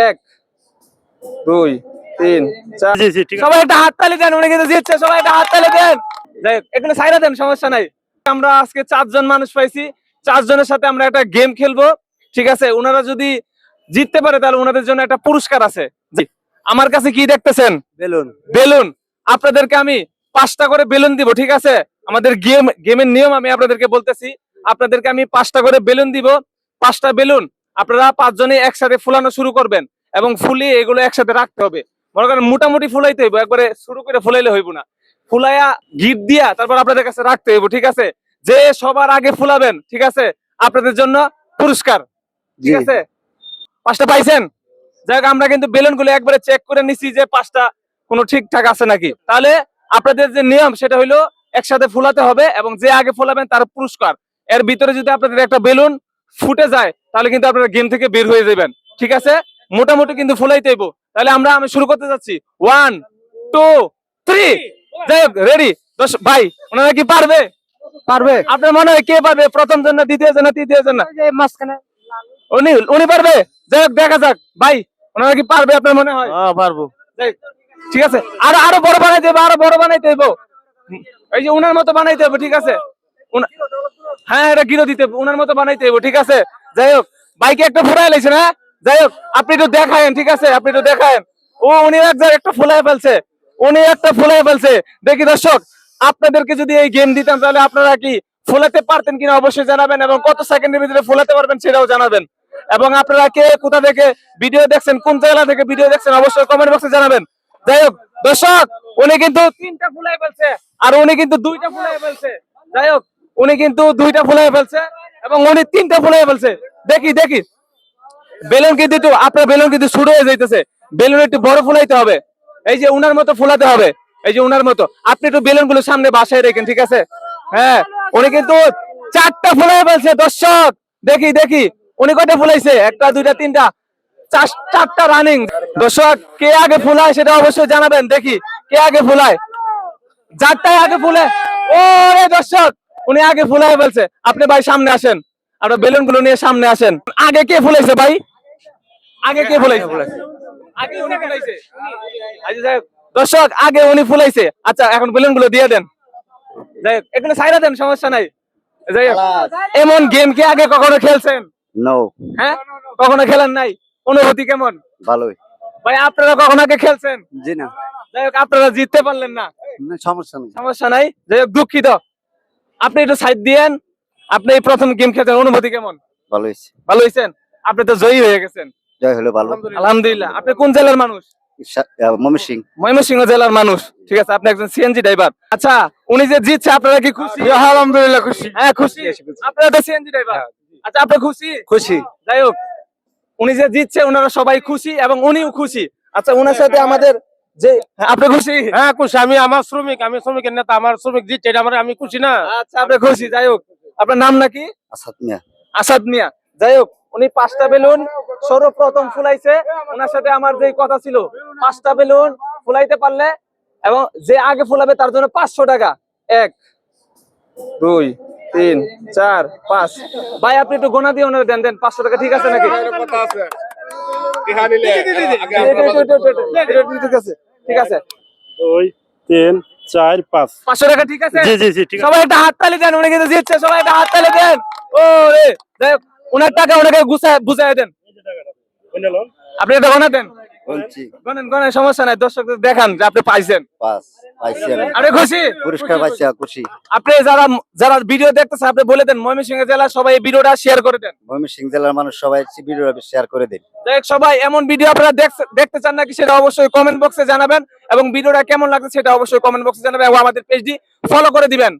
এক, দুই, তিন, চার। জি জি ঠিক আছে। সবাই একটা হাততালি দেন, উনি কিন্তু জিতছে, সবাই একটা হাততালি দেন। যাই হোক, এখানে সাইরা দেন, সমস্যা নাই। আমরা আজকে 4 জন মানুষ পাইছি, 4 জনের সাথে আমরা একটা গেম খেলবো, ঠিক আছে? ওনারা যদি জিততে পারে তাহলে ওনাদের জন্য একটা পুরস্কার আছে। জি, আমার কাছে কি দেখতেছেন? বেলুন। বেলুন। আপনাদেরকে আমি 5টা করে বেলুন দিব, ঠিক আছে? আমাদের গেমের নিয়ম আমি আপনাদেরকে বলতেছি। আপনাদেরকে আমি 5টা করে বেলুন দিব। 5টা বেলুন আপনারা 5 জনে একসাথে ফুলানো শুরু করবেন এবং ফুলিয়ে এগুলো একসাথে রাখতে হবে। মনে করেন মোটামুটি ফুলাইতে হইব, একবারে শুরু করে ফুলাইলে হইব না। ফুলাইয়া গিট দিয়া তারপর আপনাদের কাছে রাখতে হইব, ঠিক আছে? যে সবার আগে ফুলাবেন, ঠিক আছে, আপনাদের জন্য পুরস্কার, ঠিক আছে? 5টা পাইছেন? যাই হোক, আমরা কিন্তু বেলুন গুলো একবারে চেক করে নিছি যে 5টা কোনো ঠিকঠাক আছে নাকি। তাহলে আপনাদের যে নিয়ম সেটা হইলো একসাথে ফুলাতে হবে এবং যে আগে ফুলাবেন তার পুরস্কার। এর ভিতরে যদি আপনাদের একটা বেলুন ফুটে যায় তাহলে কিন্তু আপনারা গেম থেকে বের হয়ে যাবেন, ঠিক আছে? মোটামুটি কিন্তু ফুলাইতে হইব। তাহলে আমি শুরু করতে যাচ্ছি। 1 2 3। যাই হোক, রেডি? ভাই, ওনারা কি পারবে? পারবে। আপনার মনে হয় কে পারবে? প্রথম জন না দ্বিতীয় জন না তৃতীয় জন না? মাঝখানে উনি পারবে। যাই হোক, দেখা যাক। ভাই, ওনারা কি পারবে আপনার মনে হয়? পারবো। যাই হোক, ঠিক আছে, আরো আরো বড় বানাইতে হবে, আরো বড় বানাইতে হবে। এই যে উনার মতো বানাইতে হবে, ঠিক আছে? হ্যাঁ, এটা গিরো দিতে হবে, উনার মতো বানাইতে হবে, ঠিক আছে? যাই হোক, বাইকে একটা ফুরাই লাইছে না? যাই হোক, আপনি একটু দেখায়েন, ঠিক আছে? আপনি একটু দেখায়েন। উনি একটা ফুলাই ফেলছে, উনি একটা ফুলাই ফেলছে। দেখি দর্শক, আপনাদেরকে যদি এই গেম দিতাম তাহলে আপনারা কি ফোলাতে পারতেন কিনা অবশ্যই জানাবেন এবং কত সেকেন্ডের ভিতরে ফোলাতে পারবেন সেটাও জানাবেন। এবং আপনারা কে কোথা থেকে ভিডিও দেখছেন, কোন জায়গা থেকে ভিডিও দেখছেন অবশ্যই কমেন্ট বক্সে জানাবেন। যাই হোক দর্শক, উনি কিন্তু 3টা ফুলাই ফেলছে আর উনি কিন্তু 2টা ফুলাই ফেলছে। যাই হোক, উনি কিন্তু 2টা ফুলাই ফেলছে এবং উনি 3টা ফুলাই ফেলছে। দেখি দেখি, বেলুন কিন্তু একটু, আপনার বেলুন কিন্তু ছোট হয়ে যাইতেছে। বেলুন একটু বড় ফুলাইতে হবে। এই যে উনার মতো ফুলাতে হবে, এই যে উনার মতো। আপনি একটু বেলুন গুলো সামনে বাসায় রেখেন, ঠিক আছে? হ্যাঁ, উনি কিন্তু 4টা ফুলাই ফেলছে। দর্শক দেখি দেখি, উনি কয়টা ফুলাইছে? 1টা 2টা 3টা 4টা রানিং। দর্শক, কে আগে ফুলায় সেটা অবশ্যই জানাবেন। দেখি কে আগে ফুলায়। যারটাই আগে ফুলে, ও রে দর্শক, উনি আগে ফুলাই ফেলছে। আপনি ভাই সামনে আসেন, আপনার বেলুন গুলো নিয়ে সামনে আসেন। আগে কে ফুলাইছে ভাই? আগে কে ফুলাইছে? আগে উনি ফুলাইছে। আচ্ছা, যাই হোক, দর্শক, আগে উনি ফুলাইছে। আচ্ছা, এখন বেলুন গুলো দিয়ে দেন। যাই হোক, এখানে সাইরা দেন, সমস্যা নাই। যাই হোক, এমন গেম কি আগে কখনো খেলছেন? নো। হ্যাঁ, কখনো খেলেন নাই? অনুভূতি কেমন? ভালোই। ভাই, আপনারা কখনো আগে খেলছেন? জি না। যাই হোক, আপনারা জিততে পারলেন না, সমস্যা নেই। সমস্যা নাই। যাই হোক, দুঃখিত। আপনি একটু সাইড দিয়েন। আপনি এই প্রথম গেম খেলছেন, অনুভূতি কেমন? ভালো হয়েছে। ভালো হয়েছেন? আপনি তো জয়ী হয়ে গেছেন। জয় হলো ভালো। আলহামদুলিল্লাহ। আপনি কোন জেলার মানুষ? ময়মনসিং। ময়মনসিংহ জেলার মানুষ, ঠিক আছে? আপনি একজন সিএনজি ড্রাইভার। আচ্ছা, উনি যে জিতছে আপনারা কি খুশি? আলহামদুলিল্লাহ খুশি। হ্যাঁ, খুশি। আপনারা তো সিএনজি ড্রাইভার। আচ্ছা, আপনি খুশি? খুশি। যাই হোক, উনি যে জিতছে ওনারা সবাই খুশি এবং উনিও খুশি। আচ্ছা, ওনার সাথে আমাদের যে, আপনি খুশি? হ্যাঁ খুশি। আমি শ্রমিকের নেতা, আমার শ্রমিক দিচ্ছে, এটা আমি খুশি না। আচ্ছা, আপনি খুশি। যাই হোক, আপনার নাম নাকি? আসাদ মিয়া। আসাদ মিয়া। যাই হোক, উনি 5টা বেলুন সর্বপ্রথম ফুলাইছে। ওনার সাথে আমার যে কথা ছিল, 5টা বেলুন ফুলাইতে পারলে এবং যে আগে ফুলাবে তার জন্য 500 টাকা। 1 2 3 4 5। ভাই, আপনি একটু গোনা দিয়ে ওনারে দেন 500 টাকা, ঠিক আছে নাকি? ঠিক আছে, ঠিক আছে। 2 3 4 5। 500 টাকা, ঠিক আছে? জি জি জি ঠিক আছে। সবাই একটা হাততালি দেন, উনি কিন্তু জিতছে, সবাই একটা হাততালি দেন। ও রে, যাই হোক, ওনার টাকা ওনাকে বুঝায় দেন। আপনি এটা গনা দেন, বলছি গনেন, সমস্যা নাই। দর্শকদের দেখান যে আপনি পাইছেন। পাস পাইছি আমি। আপনি খুশি? পুরস্কার পাইছি, খুশি। আপনি যারা যারা ভিডিও দেখতেছে আপনি বলে দেন ময়মনসিংহ জেলা সবাই এই ভিডিওটা শেয়ার করে দেন। ময়মনসিং জেলার মানুষ সবাই ভিডিওটা শেয়ার করে দিন। দেখ, সবাই এমন ভিডিও আপনারা দেখতে চান নাকি সেটা অবশ্যই কমেন্ট বক্সে জানাবেন এবং ভিডিওটা কেমন লাগছে সেটা অবশ্যই কমেন্ট বক্সে জানাবেন এবং আমাদের পেজটি ফলো করে দিবেন।